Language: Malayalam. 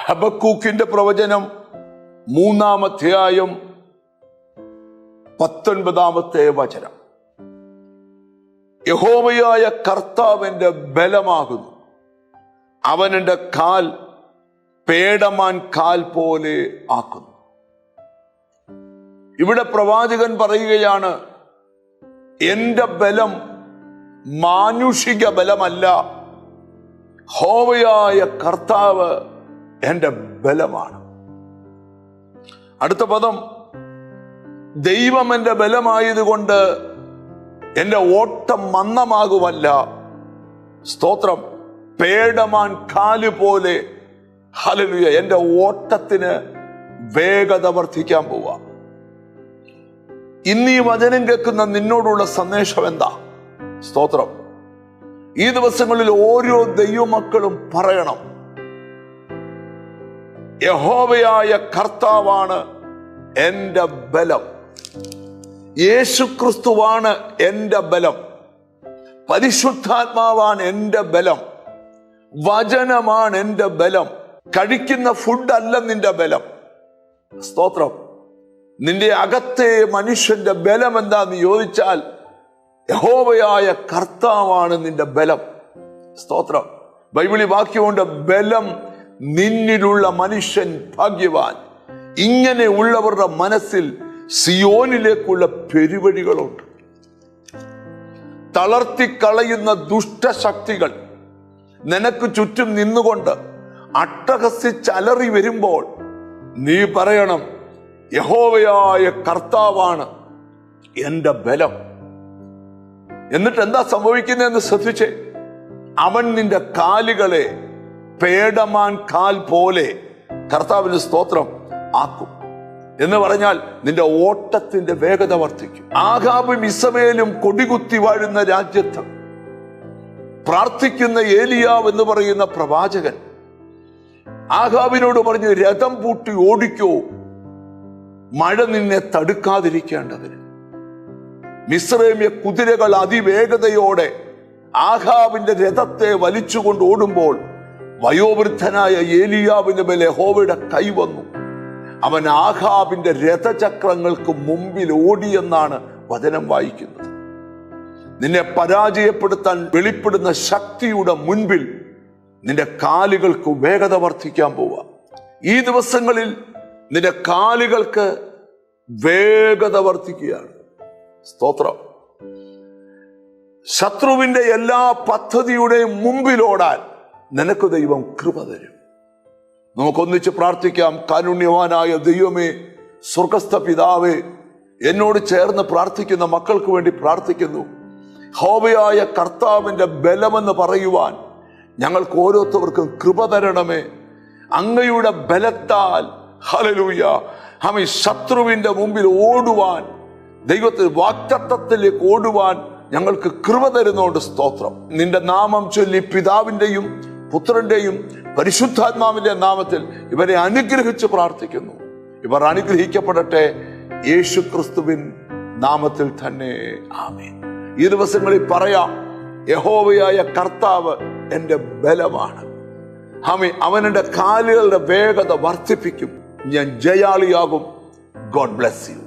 ഹബക്കൂക്കിന്റെ പ്രവചനം 3-ാം അധ്യായം 19-ാമത്തെ വചനം. യഹോവയായ കർത്താവിന്റെ ബലമാകുന്നു, അവൻ എൻ്റെ കാൽ പേടമാൻ കാൽ പോലെ ആക്കുന്നു. ഇവിടെ പ്രവാചകൻ പറയുകയാണ്, എന്റെ ബലം മാനുഷിക ബലമല്ല, യഹോവയായ കർത്താവ് എന്റെ ബലമാണ്. അടുത്ത പദം, ദൈവം എന്റെ ബലമായതുകൊണ്ട് എന്റെ ഓട്ടം മന്ദമാകുമല്ല. സ്തോത്രം. പേടമാൻ കാല് പോലെ. ഹല്ലേലൂയ. എന്റെ ഓട്ടത്തിന് വേഗത വർദ്ധിക്കാൻ പോവാ. ഇന്ന് ഈ വചനം കേൾക്കുന്ന നിന്നോടുള്ള സന്ദേശം എന്താ? സ്തോത്രം. ഈ ദിവസങ്ങളിൽ ഓരോ ദൈവമക്കളും പറയണം, യഹോവയായ കർത്താവാണ് എന്റെ ബലം. യേശുക്രിസ്തുവാണ് എന്റെ ബലം. പരിശുദ്ധാത്മാവാണ് എന്റെ ബലം. വചനമാണ് എന്റെ ബലം. കഴിക്കുന്ന ഫുഡല്ല നിന്റെ ബലം. സ്തോത്രം. നിന്റെ അകത്തെ മനുഷ്യന്റെ ബലം എന്താന്ന് ചോദിച്ചാൽ, യഹോവയായ കർത്താവാണ് നിന്റെ ബലം. സ്തോത്രം. ബൈബിളിൽ വാക്യമുണ്ട്, ബലം നിന്നിലുള്ള മനുഷ്യൻ ഭാഗ്യവാൻ. ഇങ്ങനെ ഉള്ളവരുടെ മനസ്സിൽ സിയോനിലേക്കുള്ള പെരുവഴികളുണ്ട്. തളർത്തിക്കളയുന്ന ദുഷ്ടശക്തികൾ നിനക്ക് ചുറ്റും നിന്നുകൊണ്ട് അട്ടഹസിച്ചലറി വരുമ്പോൾ നീ പറയണം, യഹോവയായ കർത്താവാണ് എന്റെ ബലം. എന്നിട്ട് എന്താ സംഭവിക്കുന്നതെന്ന് ശ്രദ്ധിച്ചേ. അവൻ നിന്റെ കാലുകളെ പേടമാൻ കാൽ പോലെ, കർത്താവിന് സ്തോത്രം, ആക്കും. എന്ന് പറഞ്ഞാൽ നിന്റെ ഓട്ടത്തിന്റെ വേഗത വർദ്ധിക്കും. ആഹാബും ഇസബേലും കൊടികുത്തി വാഴുന്ന രാജ്യത്ത് പ്രാർത്ഥിക്കുന്ന ഏലിയാവ് എന്ന് പറയുന്ന പ്രവാചകൻ ആഹാബിനോട് പറഞ്ഞു, രഥം പൂട്ടി ഓടിക്കോ, മഴ നിന്നെ തടുക്കാതിരിക്കേണ്ടതിന്. മിസ്രൈമ്യ കുതിരകൾ അതിവേഗതയോടെ ആഹാബിന്റെ രഥത്തെ വലിച്ചുകൊണ്ട് ഓടുമ്പോൾ വയോവൃദ്ധനായ ഏലിയാവിന്റെ മേൽ യഹോവയുടെ കൈ വന്നു. അവൻ ആഹാബിന്റെ രഥചക്രങ്ങൾക്ക് മുമ്പിൽ ഓടിയെന്നാണ് വചനം വായിക്കുന്നത്. നിന്നെ പരാജയപ്പെടുത്താൻ വെളിപ്പെടുന്ന ശക്തിയുടെ മുൻപിൽ നിന്റെ കാലുകൾക്ക് വേഗത വർദ്ധിക്കാൻ പോവുക. ഈ ദിവസങ്ങളിൽ നിന്റെ കാലുകൾക്ക് വേഗത വർദ്ധിക്കുകയാണ്. സ്തോത്രം. ശത്രുവിന്റെ എല്ലാ പദ്ധതിയുടെയും മുമ്പിലോടാൻ നിനക്ക് ദൈവം കൃപ തരും. നമുക്കൊന്നിച്ച് പ്രാർത്ഥിക്കാം. കാരുണ്യവാനായ ദൈവമേ, സ്വർഗസ്ഥ പിതാവേ, എന്നോട് ചേർന്ന് പ്രാർത്ഥിക്കുന്ന മക്കൾക്ക് വേണ്ടി പ്രാർത്ഥിക്കുന്നു. യഹോവയായ കർത്താവിന്റെ ബലമെന്ന് പറയുവാൻ ഞങ്ങൾക്ക് ഓരോരുത്തർക്കും കൃപ തരണമേ. അങ്ങയുടെ ബലത്താൽ ഹല്ലേലൂയ ആമേൻ ശത്രുവിന്റെ മുമ്പിൽ ഓടുവാൻ, ദൈവത്തിന്റെ വാഗ്ദത്തത്തിലേക്ക് ഓടുവാൻ ഞങ്ങൾക്ക് കൃപ തരുന്നോണ്ട് സ്തോത്രം. നിന്റെ നാമം ചൊല്ലി പിതാവിന്റെയും പുത്രന്റെയും പരിശുദ്ധാത്മാവിന്റെ നാമത്തിൽ ഇവരെ അനുഗ്രഹിച്ച് പ്രാർത്ഥിക്കുന്നു. ഇവർ അനുഗ്രഹിക്കപ്പെടട്ടെ യേശുക്രിസ്തുവിൻ നാമത്തിൽ തന്നെ. ആമേൻ. ഈ ദിവസങ്ങളിൽ പറയാം, യഹോവയായ കർത്താവ് എന്റെ ബലമാണ്. ആമേൻ. അവൻ എൻ്റെ കാലുകളുടെ വേഗത വർദ്ധിപ്പിക്കും. ഞാൻ ജയാളിയാകും. God bless you.